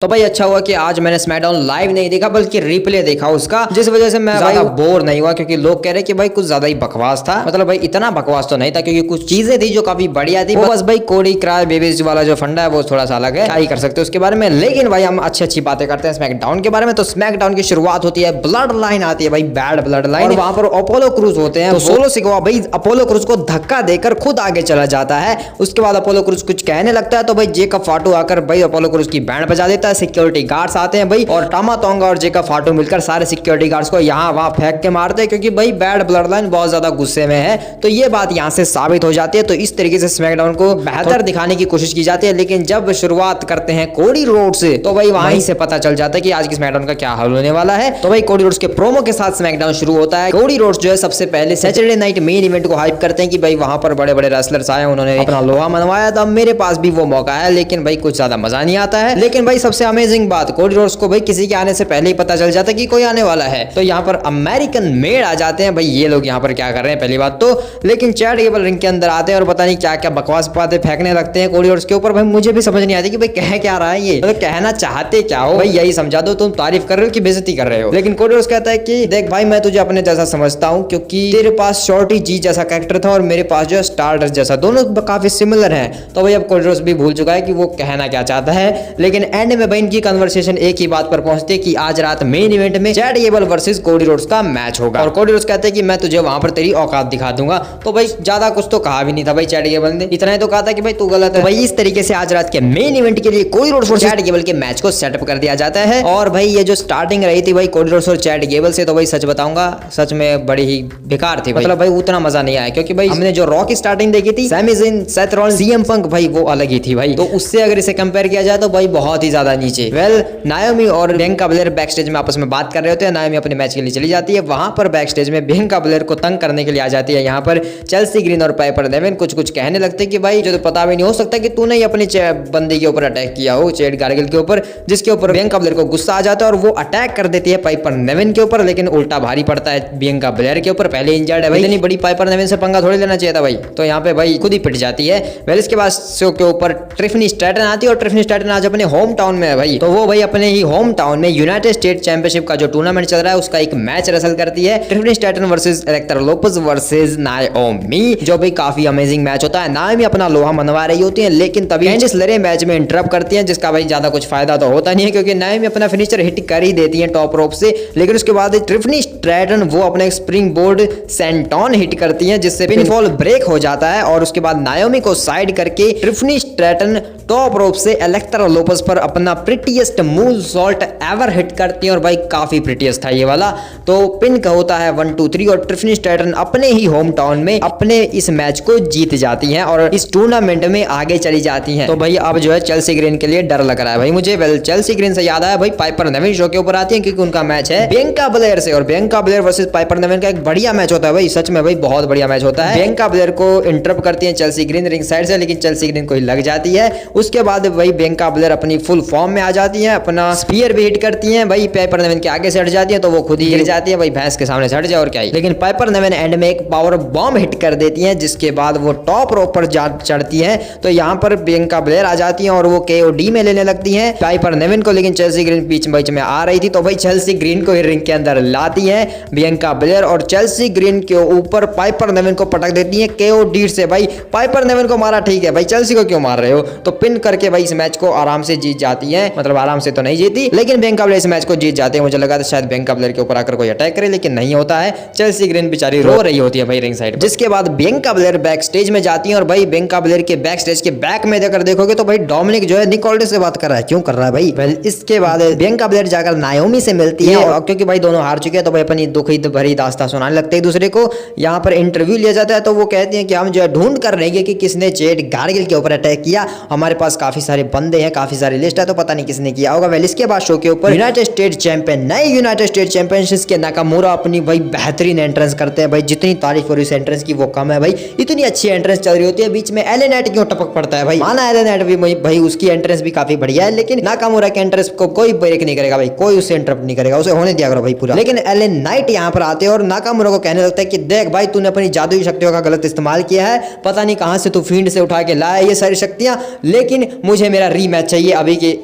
तो भाई अच्छा हुआ कि आज मैंने स्मैकडाउन लाइव नहीं देखा बल्कि रिप्ले देखा उसका, जिस वजह से मैं ज्यादा बोर नहीं हुआ। क्योंकि लोग कह रहे कि भाई कुछ ज्यादा ही बकवास था। मतलब भाई इतना बकवास तो नहीं था क्योंकि कुछ चीजें थी जो काफी बढ़िया थी। बस भाई कोडी क्राई बेबीज वाला जो फंडा है वो थोड़ा सा अलग है, क्या ही कर सकते हैं उसके बारे में। लेकिन भाई हम अच्छी अच्छी बातें करते हैं स्मैकडाउन के बारे में। तो स्मैकडाउन की शुरुआत होती है, ब्लड लाइन आती है भाई, बैड ब्लड लाइन। वहां पर अपोलो क्रूज होते हैं। तो सोलो सिकवा भाई अपोलो क्रूज को धक्का देकर खुद आगे चला जाता है। उसके बाद अपोलो क्रूज कुछ कहने लगता है तो भाई जेकब फाटू आकर भाई अपोलो क्रूज की बैंड बजा देता है। सिक्योरिटी गार्ड्स आते हैं भाई और टामा तोंगा और जेकब फाटू मिलकर सारे सिक्योरिटी गार्ड्स को यहाँ वहां फेंक के मारते हैं क्योंकि भाई बैड ब्लड लाइन बहुत ज्यादा गुस्से में है। तो ये बात यहाँ से साबित हो जाती है। तो इस तरीके से स्मैकडाउन को बेहतर दिखाने की कोशिश की जाती है। लेकिन जब शुरुआत करते हैं कोडी रोड से तो भाई वहीं से पता चल जाता है कि आज की स्मैकडाउन का क्या हाल होने वाला है। तो भाई कोडी रोड्स के प्रोमो के साथ स्मैकडाउन शुरू होता है। कोडी रोड्स जो है सबसे पहले सैटरडे नाइट मेन इवेंट को हाइप करते हैं कि भाई वहां पर बड़े बड़े रेसलर्स आए, उन्होंने अपना लोहा मनवाया था। मेरे पास भी वो मौका है लेकिन भाई कुछ ज्यादा मजा नहीं आता है। लेकिन भाई सबसे अमेजिंग बात, कोडी रोड्स को भाई किसी के आने से पहले ही पता चल जाता है कि कोई आने वाला है। तो यहाँ पर अमेरिकन मेड आ जाते हैं। भाई ये लोग यहाँ पर क्या कर रहे हैं पहली बात तो। लेकिन चैट केबल रिंग के अंदर आते हैं और पता नहीं क्या क्या बकवास बातें फेंकने लगते हैं कोडी रोड्स के ऊपर। भाई मुझे भी समझ नहीं आती कि भाई कह क्या रहा है ये, मतलब कहना चाहते क्या हो। भाई यही समझा दो, तुम तारीफ कर रहे हो कि बेइज्जती कर रहे हो। लेकिन कोडी रोड्स कहता है कि देख भाई मैं तुझे अपने जैसा समझता हूँ क्योंकि तेरे पास शॉर्टी जी जैसा कैरेक्टर था और मेरे पास जो है स्टारडस्ट जैसा, दोनों काफी सिमिलर है। तो भाई अब कोडी रोड्स भी भूल चुका है कि वो कहना क्या चाहता है। लेकिन एंड में भाई इनकी कन्वर्सेशन एक ही बात पर पहुंचती है कि आज रात मेन इवेंट में chat cable versus Cody Rhodes का मैच होगा। और कोडी रोड्स कहते हैं कि मैं तुझे वहां पर तेरी औकात दिखा दूंगा। तो भाई ज्यादा कुछ तो कहा भी नहीं था भाई चैट केबल ने, इतना ही तो कहा था कि भाई तू गलत है। भाई इस तरीके से आज रात के मेन इवेंट के लिए कोडी रोड्स और चैट केबल के मैच को सेटअप कर दिया जाता है। और भाई ये जो स्टार्टिंग रही थी भाई कोडी रोड्स और चैट केबल से, तो भाई सच बताऊंगा सच में बड़ी ही बेकार थी। मतलब भाई उतना मजा नहीं आया क्योंकि भाई हमने जो रॉ की स्टार्टिंग देखी थी, Sami Zayn, Seth Rollins, CM Punk, भाई वो अलग ही थी भाई। तो उससे अगर इसे कंपेयर किया जाए तो भाई बहुत ही ज्यादा नीचे। वेल नायोमी और बियांका बेलर बैक स्टेज में आपस में बात कर रहे होते हैं। नायोमी अपने मैच के लिए चली जाती है। वहां पर बैक स्टेज में बियांका बेलर को तंग करने के लिए आ जाती है। यहाँ पर चेल्सी ग्रीन और पाइपर नेविन कुछ कुछ कहने लगते हैं कि भाई जो तो पता भी नहीं हो सकता कि तूने ही अपनी बंदी के ऊपर अटैक किया हो, चैट गार्गिल के ऊपर, जिसके ऊपर बियांका बेलर को गुस्सा आ जाता है और वो अटैक कर देती है पाइपर नेविन के ऊपर। लेकिन उल्टा भारी पड़ता है बियांका बेलर के ऊपर, पहले इंजर्ड है भाई, इतनी बड़ी पाइपर नेविन से पंगा थोड़ी लेना चाहिए था भाई। तो यहाँ पे भाई खुद ही पिट जाती है। वेल इसके बाद शो के ऊपर ट्रिफनी स्ट्रैटन आती है और ट्रिफनी स्ट्रैटन आज अपने होम टाउन में है भाई। तो वो भाई अपने ही होम टाउन में यूनाइटेड स्टेट चैंपियनशिप का जो टूर्नामेंट चल रहा है उसका एक मैच रेसल करती है। ट्रिफनी Stratton versus Electra Lopez versus नायोमी, जो भाई काफी अमेजिंग मैच होता है। नायोमी अपना लोहा मनवा रही होती है लेकिन तभी कैंडिस लेरे मैच में इंटरप्ट करती है, जिसका भाई ज्यादा कुछ फायदा तो होता नहीं है क्योंकि नायोमी अपना फिनिशर हिट कर ही देती है टॉप रोप से। लेकिन उसके बाद ट्रिफनी स्ट्रैटन वो अपने स्प्रिंग बोर्ड सेंटोन हिट करती है जिससे पिनफॉल ब्रेक हो जाता है। और उसके बाद नायोमी को साइड करके ट्रिफनी स्ट्रैटन टॉप रोप से इलेक्ट्रा लोपेज पर अपना prettiest move salt ever hit करती है और भाई काफी प्रिटीएस्ट था ये वाला। तो पिन का होता है 1 2 3 और ट्रिफनी स्ट्रैटन अपने ही होम टाउन में अपने इस मैच को जीत जाती हैं और इस टूर्नामेंट में आगे चली जाती हैं। तो भाई अब जो है चेल्सी ग्रीन के लिए डर लग रहा है भाई मुझे। वेल चेल्सी ग्रीन से याद आया भाई पाइपर नेविन शो के ऊपर आती है क्योंकि उनका मैच है बियांका बेलर से और बियांका बेलर वर्सेस पाइपर नेविन का एक बढ़िया मैच होता है भाई, सच में भाई बहुत बढ़िया मैच होता है। बियांका बेलर को इंटरप्ट करती है चेल्सी ग्रीन रिंग साइड से, लेकिन चेल्सी ग्रीन को ही लग जाती है। उसके बाद भाई बियांका बेलर अपनी फुल फॉर्म में आ जाती है, अपना स्पीयर भी हिट करती है भाई, पाइपर नेविन के आगे से हट जाती है तो वो खुद ही गिर जाती है भाई, भैंस के सामने से हट जाए और क्या ही। लेकिन पाइपर नेविन एंड में एक पावर बॉम्ब हिट कर देती है जिसके बाद वो टॉप रोप पर चढ़ती है। तो यहाँ पर बियांका बेलर आ जाती है और वो केओडी में लेने लगती है पाइपर नेविन को। लेकिन चेल्सी ग्रीन बीच में आ रही थी तो भाई चेल्सी ग्रीन को ही रिंग के अंदर लाती है बियांका बेलर और चेल्सी ग्रीन के ऊपर पाइपर नेविन को पटक देती है केओडी से। भाई पाइपर नेविन को मारा ठीक है भाई, चेल्सी को क्यों मार रहे हो। तो पिन करके भाई इस मैच को आराम से जीत जाती है, मतलब आराम से तो नहीं जीती लेकिन बियांका बेलर इस मैच को जीत जाते हैं। मुझे लगा था शायद बियांका बेलर के ऊपर आकर कोई अटैक करे लेकिन नहीं होता है। चेल्सी ग्रीन बेचारी रो रही होती है भाई रिंग साइड। जिसके बाद बियांका बेलर बैक स्टेज में जाती है और भाई बियांका बेलर के बैक स्टेज के बैक में जाकर देखोगे तो भाई डोमिनिक जो है निक ऑल्डिस से बात कर रहा है, क्यों कर रहा है भाई। वेल इसके बाद बियांका बेलर जाकर नायोमी से मिलती है और क्योंकि भाई दोनों हार चुके हैं तो भाई अपनी दुखी भरी दास्तां सुनाने लगते हैं दूसरे को। यहाँ पर इंटरव्यू लिया जाता है तो वो कहते हैं कि हम जो है ढूंढ कर रहे हैं कि किसने चैट गार्गिल के ऊपर अटैक किया, हमारे पास काफी सारे बंदे हैं, काफी सारी लिस्ट है तो पता नहीं किसने किया होगा। वेल इसके बाद शो के ऊपर यूनाइटेड स्टेट चैंपियन नए यूनाइटेड स्टेट चैंपियनशिप के नाकामुरा अपनी भाई बेहतरीन एंट्रेंस करते हैं भाई, जितनी तारीफ करो इस एंट्रेंस की वो कम है भाई, इतनी अच्छी एंट्रेंस चल रही होती है। बीच में एले नाइट क्यों टपक पड़ता है भाई, माना एले नाइट भी भाई उसकी एंट्रेंस भी काफी बढ़िया है लेकिन नाकामुरा के एंट्रेंस को कोई ब्रेक नहीं करेगा भाई, कोई उसे इंटरप्ट नहीं करेगा, उसे होने दिया करो भाई पूरा। लेकिन एले नाइट यहाँ पर आते हैं और नाकामुरा को कहने लगता है कि देख भाई तूने अपनी जादुई शक्तियों का गलत इस्तेमाल किया है, पता नहीं कहां से तू फील्ड से उठा के लाया ये सारी शक्तियां, लेकिन मुझे मेरा रीमैच चाहिए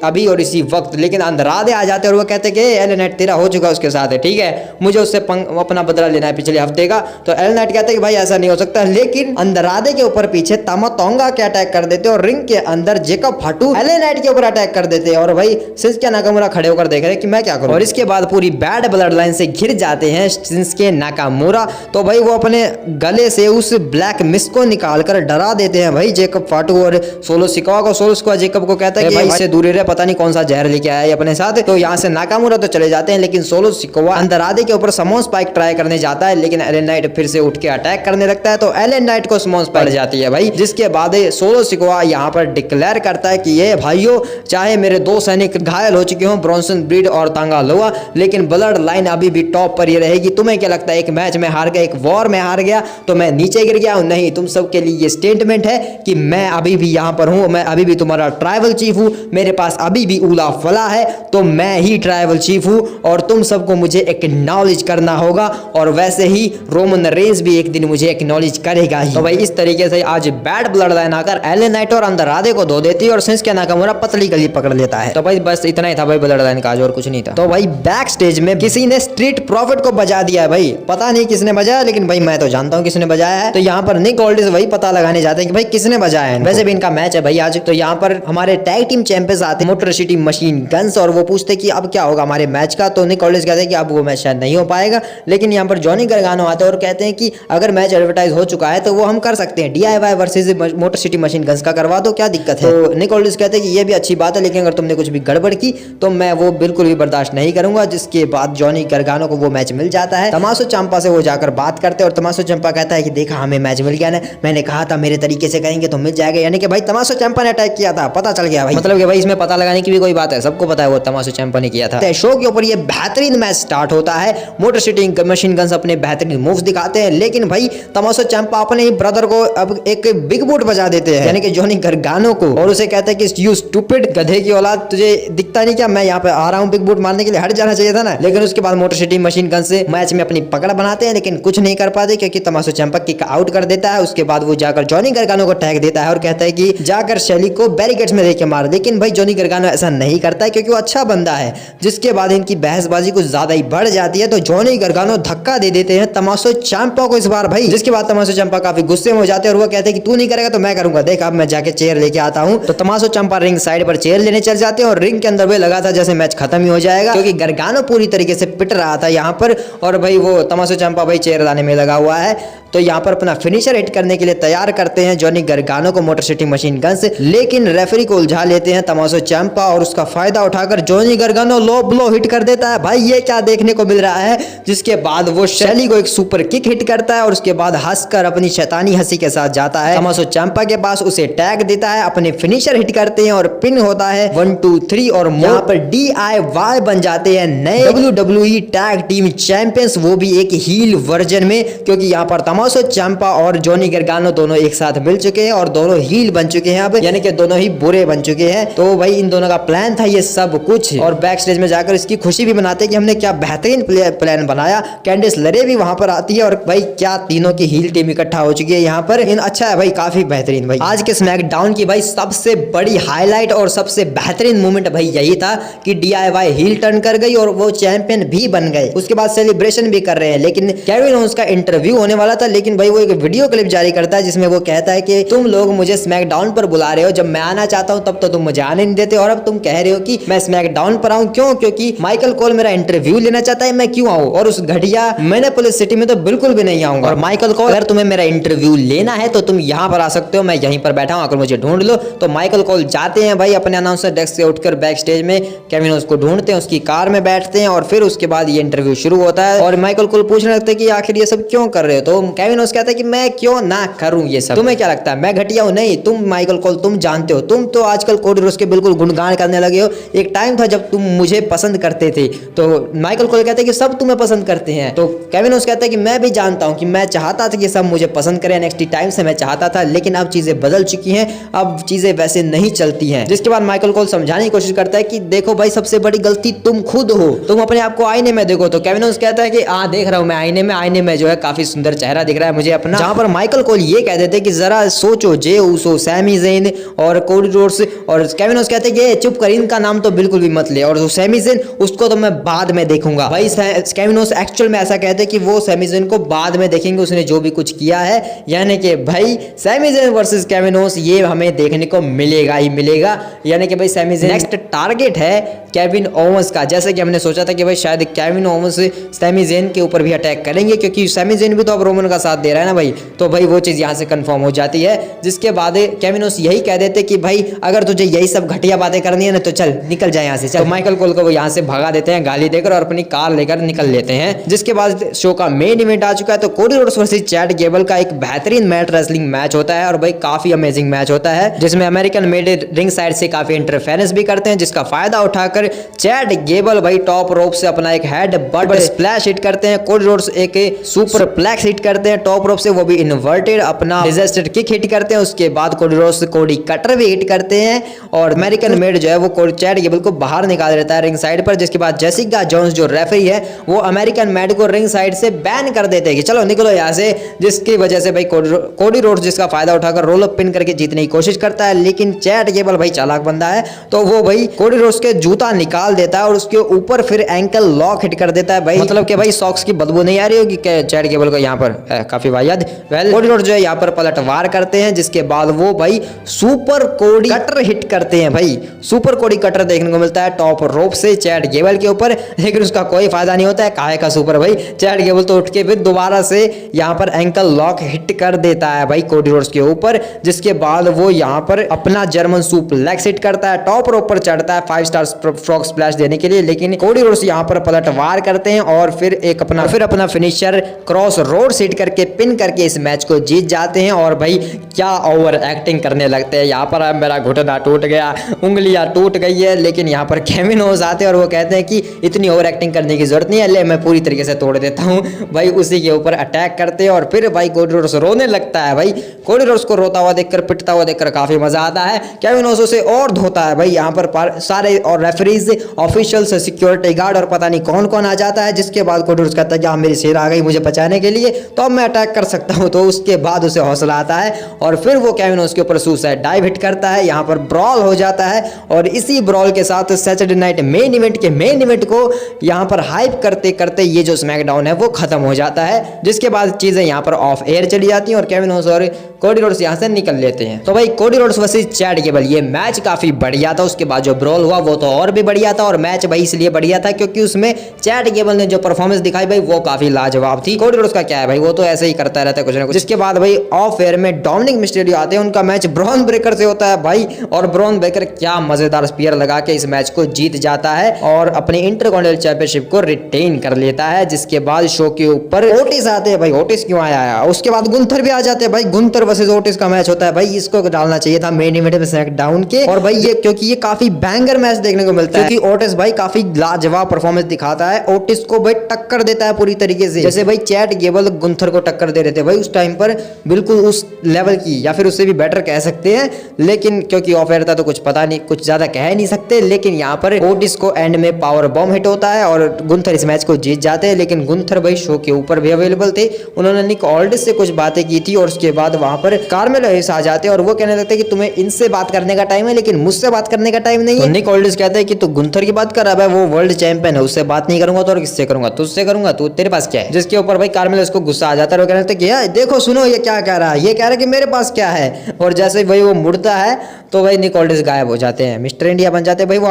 अभी और इसी वक्त, लेकिन अंदरादे आ जाते हैं और वो कहते हैं कि एल नाइट तेरा हो चुका है उसके साथ है, ठीक है, मुझे उससे अपना बदला लेना है पिछले हफ्ते का। तो एल नाइट कहते हैं कि भाई ऐसा नहीं हो सकता, लेकिन अंदरादे के ऊपर पीछे तामा तोंगा के अटैक कर देते और रिंग के अंदर जेकब फाटू एल नाइट के ऊपर अटैक कर देते हैं और भाई शिंसुके नाकामुरा खड़े होकर देख रहे हैं कि मैं क्या करूं। और इसके बाद पूरी बैड ब्लड लाइन से घिर जाते हैं शिंसुके नाकामुरा। तो भाई वो अपने गले से उस ब्लैक मिस्ट को निकालकर डरा देते हैं भाई जेकब फाटू और सोलो सिकावा को। सोलो सिकावा जेकब को कहता है कि भाई इससे दूर रहे, पता नहीं कौन सा जहर लेके आया है अपने साथ। तो यहाँ से नाकामुरा तो चले जाते हैं, लेकिन सोलो सिकावा अंदरादे के ऊपर समोन स्पाइक ट्राई करने जाता है, लेकिन एलन नाइट फिर से उठ के अटैक करने लगता है। तो एलन नाइट को समोन स्पाइक जाती है भाई, जिसके बाद सोलो सिकावा यहाँ पर डिक्लेयर करता है कि ये भाइयों चाहे मेरे 2 सैनिक घायल हो चुके हों, ब्रॉन्सन ब्रीड और तांगा लोआ, लेकिन ब्लड लाइन अभी भी टॉप पर ही रहेगी। तुम्हें क्या लगता है एक मैच में हार गया, एक वॉर में हार गया तो मैं नीचे गिर गया? नहीं, तुम सबके लिए ये स्टेटमेंट है कि मैं अभी भी यहाँ पर हूँ, मैं अभी भी तुम्हारा ट्राइबल चीफ हूँ, मेरे पास अभी भी उला फला है, तो मैं ही ट्राइबल चीफ हूँ और तुम सबको मुझे एक्नॉलेज करना होगा। और वैसे ही रोमन रेंज भी एक दिन मुझे एक्नॉलेज करेगा ही। तो भाई इस तरीके से आज बैड ब्लड लाइन आकर एलन नाइट और अंदरादे को धो देती है और शिंसुके नाकामुरा पतली गली पकड़ लेता है। तो भाई बस इतना ही था भाई ब्लड लाइन का आज, और कुछ नहीं था। तो भाई बैक स्टेज में किसी ने स्ट्रीट प्रॉफिट को बजा दिया है भाई, पता नहीं किसने बजाया, लेकिन भाई मैं तो जानता हूँ किसने बजाया है। तो यहाँ पर निक ऑल्डिस वही पता लगाने जाते हैं कि भाई किसने बजाया है। वैसे भी इनका मैच है भाई आज। तो यहाँ पर हमारे टैग टीम चैंपियंस आते हैं मोटर सिटी मशीन गन्स और वो पूछते हैं कि अब क्या होगा हमारे मैच का। तो निक ऑल्डिस कहते हैं कि अब वो मैच शायद नहीं हो पाएगा, लेकिन यहाँ पर जॉनी गार्गानो आते हैं और कहते हैं कि अगर मैच एडवर्टाइज हो चुका है तो वो हम कर सकते हैं, DIY versus motor city machine guns का करवा दो, क्या दिक्कत है। तो निक ऑल्डिस कहते हैं कि ये भी अच्छी बात है, लेकिन अगर तुमने कुछ भी गड़बड़ की तो मैं वो बिल्कुल भी बर्दाश्त नहीं करूंगा। जिसके बाद जॉनी गार्गानो को वो मैच मिल जाता है। तमाशो चंपा से वो जाकर बात करते हैं और तमाशो चंपा कहता है कि देखा हमें मैच मिल गया ना, मैंने कहा था मेरे तरीके से करेंगे तो मिल जाएगा। यानी कि भाई तमाशो चंपा ने अटैक किया था, पता चल गया भाई। मतलब कि भाई इसमें पता लगाने की भी कोई बात है, सबको पता है वो तमाशो चंपा ने किया था। शो के ऊपर ये बेहतरीन मैच स्टार्ट होता है। मोटर सिटी मशीन गन्स अपने बेहतरीन मूव्स दिखाते हैं, लेकिन भाई तमाशो चंपा अपने ही ब्रदर को अब एक बिग बूट बजा देते हैं, यानी कि जॉनी गार्गानो को, और उसे कहते हैं कि यू स्टूपिड गधे की औलाद, तुझे दिखता नहीं क्या मैं यहाँ पे आ रहा हूँ बिग बूट मारने के लिए, हट जाना चाहिए था ना। लेकिन उसके बाद मोटर सिटी मशीन गन से मैच में अपनी पकड़ बनाते हैं, लेकिन कुछ नहीं कर पाते क्योंकि तमाशो चंपा किक आउट कर देता है। उसके बाद वो जाकर जॉनी गार्गानो को टैग देता है और कहता है कि जाकर शैली को बैरिकेड्स में देके मार। लेकिन भाई जॉनी गार्गानो ऐसा नहीं करता है क्योंकि वो अच्छा बंदा है। जिसके बाद इनकी बहसबाजी कुछ ज्यादा ही बढ़ जाती है, तो जॉनी गार्गानो धक्का दे देते हैं तमाशो चंपा को इस बार भाई। जिसके बाद तमाशो चंपा काफी गुस्से में हो जाते हैं और वो कहते हैं कि तू नहीं करेगा तो मैं करूंगा, देख अब मैं जाके चेयर लेके आता हूँ। तो तमाशो चंपा रिंग साइड पर चेयर लेने चल जाते हैं और रिंग के अंदर वे लगा था जैसे मैच खत्म ही हो जाएगा, क्योंकि गार्गानो पूरी तरीके से पिट रहा था यहाँ पर। और भाई वो तमाशो चंपा भाई चेयर लाने में लगा हुआ है। तो यहाँ पर अपना फिनिशर हिट करने के लिए तैयार करते हैं जॉनी गार्गानो को मोटर सिटी मशीन गन से, लेकिन रेफरी को उलझा लेते हैं तमाशो चंपा और उसका फायदा उठाकर जॉनी गार्गानो लो ब्लो हिट कर देता है। भाई ये क्या देखने को मिल रहा है। जिसके बाद वो शैली को एक सुपर किक हिट करता है और उसके बाद हंसकर अपनी शैतानी हंसी के साथ जाता है तमाशो चंपा के पास, उसे टैग देता है, अपने फिनिशर हिट करते हैं और पिन होता है 1 2 3 और यहाँ पर DIY बन जाते हैं नए WWE टैग टीम चैंपियंस, वो भी एक हील वर्जन में, क्योंकि यहाँ पर तमाशो चंपा और जॉनी गार्गानो दोनों एक साथ मिल चुके हैं और दोनों हील बन चुके हैं अब, यानी कि दोनों ही बुरे बन चुके हैं। तो भाई इन दोनों का प्लान था ये सब कुछ, और बैक स्टेज में जाकर इसकी खुशी भी मनाते हैं कि हमने क्या बेहतरीन प्लान बनाया। कैंडिस लरे भी वहां पर आती है और भाई क्या तीनों की हील टीम इकट्ठा हो चुकी है यहाँ पर। अच्छा है भाई, काफी बेहतरीन। भाई आज के स्मैकडाउन की भाई सबसे बड़ी हाईलाइट और सबसे बेहतरीन मोमेंट भाई यही था कि DIY हील टर्न कर गई और वो चैंपियन भी बन गए। उसके बाद सेलिब्रेशन भी कर रहे हैं, लेकिन केविन ओवेंस का इंटरव्यू होने वाला था, लेकिन भाई वो एक वीडियो क्लिप जारी करता है जिसमें वो कहता है कि तुम लोग मुझे स्मैकडाउन पर बुला रहे हो, जब मैं आना चाहता हूं तब तो तुम मुझे आने नहीं देते, और अब तुम कह रहे हो कि मैं स्मैकडाउन पर आऊं, क्यों? क्योंकि माइकल कोल मेरा इंटरव्यू लेना चाहता है, मैं क्यों आऊं? और उस घटिया मिनेपोलिस सिटी में तो बिल्कुल भी नहीं आऊंगा। और माइकल कोल, अगर तुम्हें मेरा इंटरव्यू लेना है तो तुम यहाँ पर आ सकते हो, मैं यहीं पर बैठा हूं, अगर मुझे ढूंढ लो। तो माइकल कोल जाते हैं भाई अपने अनाउंसर डेस्क से उठकर बैक स्टेज में, केविन ओवेंस को ढूंढते हैं, उसकी कार में बैठते हैं और फिर उसके बाद ये इंटरव्यू शुरू होता है। और माइकल कोल पूछने लगते हैं कि आखिर ये सब क्यों कर रहे हो? तो केविन ओवेंस कहता है कि मैं क्यों ना करूं ये सब, तुम्हें क्या लगता है मैं घटिया हूं? नहीं, तुम माइकल कोल तुम जानते हो, तुम तो आजकल कोडी रोड्स के बिल्कुल गुणगान करने लगे हो। एक टाइम था जब तुम मुझे पसंद करते थे। तो माइकल कोल कहते हैं कि सब तुम्हें पसंद करते हैं। तो केविन ओवेंस कहता है कि मैं भी जानता हूं कि मैं चाहता था कि सब मुझे पसंद करें, NXT टाइम से मैं चाहता था, लेकिन अब चीजें बदल चुकी हैं, अब चीजें वैसे नहीं चलती हैं। जिसके बाद माइकल कोल समझाने की कोशिश करता है कि देखो भाई सबसे बड़ी गलती तुम खुद हो, तुम अपने आप को आईने में देखो। तो केविन ओवेंस कहता है कि हाँ देख रहा हूं मैं आईने में जो है काफी सुंदर चेहरा दिख रहा है मुझे अपना। जहां पर माइकल कोल ये कह देते कि जरा सोचो जे उसो, सैमी ज़ेन और कोडी रोड्स, और केविन ओवेंस कहते हैं गए चुप कर, इनका नाम तो बिल्कुल भी मत ले। और जो सैमी ज़ेन उसको तो मैं बाद में देखूंगा भाई। केविन ओस एक्चुअल में ऐसा कहते हैं कि वो सैमी ज़ेन को बाद में देखेंगे, उसने जो भी कुछ किया है। यानी कि भाई सैमी ज़ेन वर्सेस केविन ओस ये हमें देखने को मिलेगा ही मिलेगा। यानी कि भाई सैमी ज़ेन नेक्स्ट टारगेट है केविन ओवंस का। जैसे कि हमने सोचा था कि भाई शायद केविन ओवंस सैमी ज़ेन के ऊपर भी अटैक करेंगे, क्योंकि सैमी ज़ेन भी तो अब रोमन का साथ दे रहा है ना भाई। तो भाई वो चीज़ यहाँ से कंफर्म हो जाती है, जिसके बाद केविन ओवंस यही कह देते कि भाई अगर तुझे यही सब घटिया बातें करनी है ना तो चल निकल जाए यहाँ से, चल। तो माइकल कोल को वो यहाँ से भगा देते हैं गाली देकर और अपनी कार लेकर निकल लेते हैं। जिसके बाद शो का मेन इवेंट आ चुका है। तो Cody Rhodes versus Chad Gable का एक बेहतरीन मैट रेसलिंग मैच होता है और भाई काफी अमेजिंग मैच होता है, जिसमें अमेरिकन मेड रिंग साइड से काफी इंटरफेरेंस भी करते हैं, जिसका फायदा उठाकर चैट गेबल भाई टॉप रोप से अपना एक हेड बट स्प्लैश हिट करते हैं। कोडी रोड्स एक सुपर प्लेक्स हिट करते हैं टॉप रोप से, वो भी इन्वर्टेड अपना डिजास्टर किक हिट करते हैं। उसके बाद कोडी रोड्स कोडी कटर भी हिट करते हैं और अमेरिकन मेड जो है वो चैट गेबल को बाहर निकाल देता है रिंग साइड पर। जिसके बाद जेसिका जोन्स जो रेफरी है वो अमेरिकन मेड को रिंग साइड से बैन कर देते हैं कि चलो निकलो यहाँ से, जिसकी वजह से भाई कोडी रोड्स जिसका फायदा उठाकर रोल अप पिन करके जीतने की कोशिश करता है। लेकिन चैट गेबल भाई चालाक बंदा है, तो वो भाई कोडी रोड्स के जूता निकाल देता है और उसके ऊपर फिर एंकल लॉक हिट कर देता है भाई। मतलब कि भाई सॉक्स की बदबू नहीं आ रही होगी चैट गेबल को यहाँ पर, काफी वाहियात। वेल कोडी रोड्स जो है यहाँ पर पलटवार करते हैं, जिसके बाद वो भाई सुपर कोडी कटर हिट करते हैं। भाई सुपर कोडी कटर देखने को मिलता है टॉप रोप से चैट गेबल के ऊपर, लेकिन उसका कोई फायदा नहीं होता है। काहे का सुपर भाई, चैट गेबल तो उठ के फिर दोबारा से यहाँ पर एंकल लॉक हिट कर देता है भाई कोडी रोड्स के ऊपर। जिसके बाद वो यहाँ पर अपना जर्मन सुप्लेक्स हिट करता है, टॉप रोप पर चढ़ता है 5 स्टार फ्रॉग स्प्लैश देने के लिए। लेकिन कोडी रोड्स यहाँ पर पलटवार करते हैं और फिर अपना फिनिशर क्रॉस रोड्स हिट करके पिन करके इस मैच को जीत जाते हैं। और भाई क्या ओवर एक्टिंग करने लगते हैं यहाँ पर। मेरा घुटना टूट गया, उंगलियां टूट गई है, लेकिन यहाँ पर केविन ओवंस आते हैं और वो कहते हैं कि इतनी ओवर एक्टिंग करने की जरूरत नहीं है, ले मैं पूरी तरीके से तोड़ देता हूँ। भाई उसी के ऊपर अटैक करते हैं और फिर भाई कोडी रोड्स रोने लगता है। भाई कोडी रोड्स को रोता हुआ देखकर, पिटता हुआ देखकर काफी मजा आता है। केविन ओवंस उसे और धोता है भाई। यहाँ पर सारे और रेफरीज, ऑफिशियल्स, सिक्योरिटी गार्ड और पता नहीं कौन कौन आ जाता है। जिसके बाद कोडी रोड्स कहता है कि मेरी शेर आ गई मुझे बचाने के लिए, तो अब मैं अटैक कर सकता हूँ। तो उसके बाद उसे हौसला आता है और फिर वो केविन ओवंस के ऊपर सुसाइड डाइव हिट करता है। यहाँ पर ब्रॉल हो जाता है और इसी ब्रॉल के साथ सैटरडे नाइट मेन इवेंट को यहाँ पर हाइप करते करते ये जो स्मैकडाउन है वो खत्म हो जाता है। जिसके बाद चीजें यहाँ पर ऑफ एयर चली जाती हैं और केविन ओवंस और कोडी रोड्स यहाँ से निकल लेते हैं। तो भाई Cody Rhodes versus Chad Gable ये मैच काफी बढ़िया था। उसके बाद जो ब्रॉल हुआ वो तो और भी बढ़िया था, और मैच भाई इसलिए बढ़िया था क्योंकि उसमें चैट गेबल ने जो परफॉर्मेंस दिखाई भाई वो काफी लाजवाब थी। कोडी रोड्स का क्या है भाई, वो तो ऐसे ही करता रहता है कुछ ना कुछ। जिसके बाद भाई ऑफ एयर में डोमिनिक मिस्टेरियो आते हैं, उनका मैच ब्रॉन ब्रेकर से होता है भाई, और ब्रॉन ब्रेकर क्या मजेदार स्पीयर लगा के इस मैच को जीत जाता है और अपनी इंटरकॉन्टिनेंटल चैंपियनशिप को रिटेन कर लेता है। जिसके बाद शो के ऊपर ओटिस आते हैं भाई। ओटिस क्यों आया है, उसके बाद गुंथर भी आ जाते हैं भाई। गुंथर वर्सेस ओटिस का मैच होता है भाई, इसको डालना चाहिए था मेन इवेंट में स्मैकडाउन के। और भाई ये क्योंकि ये काफी बैंगर मैच देखने को मिलता है, क्योंकि ओटिस भाई काफी लाजवाब परफॉर्मेंस दिखाता है। ओटिस को भाई टक्कर देता है पूरी तरीके से, जैसे भाई चैट गेबल गुंथर को टक्कर दे रहे थे भाई उस टाइम पर, बिल्कुल उस लेवल की या फिर उससे भी बेटर कह सकते हैं। लेकिन क्योंकि ऑफ एयर था तो कुछ पता नहीं, कुछ ज्यादा कह नहीं सकते। लेकिन यहाँ पर ओटिस को एंड में पावर बॉम्ब हिट होता है और गुंथर इस मैच को जीत जाते हैं। लेकिन गुंथर भाई शो के ऊपर भी अवेलेबल थे, उन्होंने निक ऑल्डिस से कुछ बातें की थी और उसके बाद वहां पर कार्मेलो हेयस आ जाते हैं और वो कहने लगते हैं कि तुम्हें इनसे बात करने का टाइम है लेकिन मुझसे बात करने का टाइम नहीं है। निक ऑल्डिस कहते हैं कि तू गुंथर की बात कर रहा है, वो वर्ल्ड चैंपियन है, उससे बात नहीं करूंगा तो और किससे करूंगा, तुझसे करूंगा, तू तेरे पास क्या है। जिसके ऊपर भाई कार्मेलो उसको गुस्सा आ जाता है और कहने लगते हैं कि देखो सुनो ये क्या कह रहा है, ये कह रहा है कि मेरे पास क्या है। और जैसे भाई वो मुड़ता है तो भाई निक ऑल्डिस गायब हो जाते हैं, मिस्टर इंडिया बन जाते हैं भाई, वो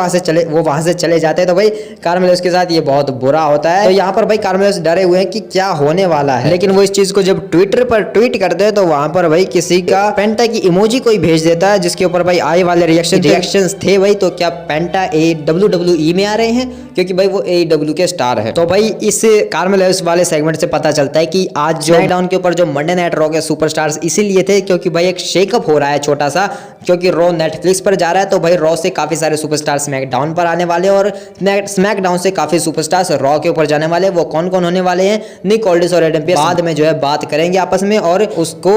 वहां से चले जाते हैं। तो भाई कार्मेलोस के साथ ये बहुत बुरा होता है। तो यहाँ पर भाई कार्मेलोस डरे हुए हैं कि क्या होने वाला है, लेकिन वो इस चीज को जब ट्विटर पर ट्वीट करते हैं तो वहां पर भाई किसी का पेंटा की इमोजी कोई भेज देता है, जिसके ऊपर भाई आए वाले रिएक्शंस थे भाई। तो क्या पेंटा WWE में आ रहे हैं, क्योंकि भाई वो AEW के स्टार है। तो भाई इस कार्मेलोस वाले सेगमेंट से पता चलता है कि आज जो स्मैकडाउन के ऊपर जो मंडे नाइट रॉ के सुपरस्टार्स इसीलिए थे क्योंकि भाई एक शेकअप हो रहा है छोटा सा, क्योंकि रॉ नेटफ्लिक्स पर जा रहा है। तो भाई रॉ से काफी सारे सुपरस्टार स्मैकडाउन पर आने वाले और स्मैकडाउन से काफी सुपरस्टार्स रॉ के ऊपर जाने वाले। वो कौन कौन होने वाले हैं, निक ऑल्डिस और एडम पेस बाद में जो है बात करेंगे आपस में और उसको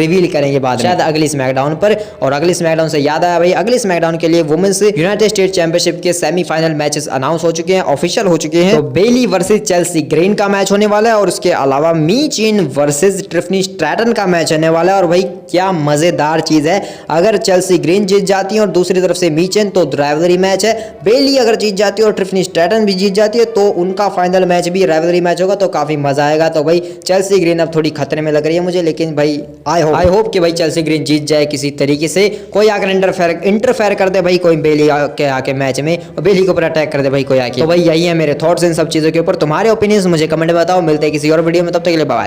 रिवील करेंगे बाद में शायद अगली स्मैकडाउन पर। और अगली स्मैकडाउन से याद आया भाई, अगली स्मैकडाउन के लिए वुमेन्स यूनाइटेड स्टेट चैंपियनशिप के सेमीफाइनल मैचेस अनाउंस हो चुके हैं, ऑफिशियल हो चुके हैं। तो बेली वर्सेस चेल्सी ग्रीन का मैच होने वाला है और उसके अलावा मी चीन वर्सेस ट्रिफनी स्ट्रैटन का मैच होने वाला है। और भाई क्या मजेदार चीज है, अगर चेल्सी ग्रीन जीत जाती है और दूसरी तरफ से मी चीन, तो राइवलरी मैच है। बेली अगर जीत जाती है और ट्रिफनी स्ट्रैटन भी जीत जाती है तो उनका फाइनल मैच भी राइवलरी मैच होगा, तो काफी मजा आएगा। तो भाई चेल्सी ग्रीन अब थोड़ी खतरे में लग रही है मुझे, लेकिन भाई आई होप कि भाई चेल्सी ग्रीन जीत जाए किसी तरीके से। कोई आकर इंटरफेयर कर दे भाई, कोई बेली आके मैच में और बेली के ऊपर अटैक कर दे भाई कोई आके। तो भाई यही है मेरे थॉट्स इन सब चीजों के ऊपर। तुम्हारे ओपिनियंस मुझे कमेंट में बताओ। मिलते हैं किसी और वीडियो में, तब तक के लिए बाय।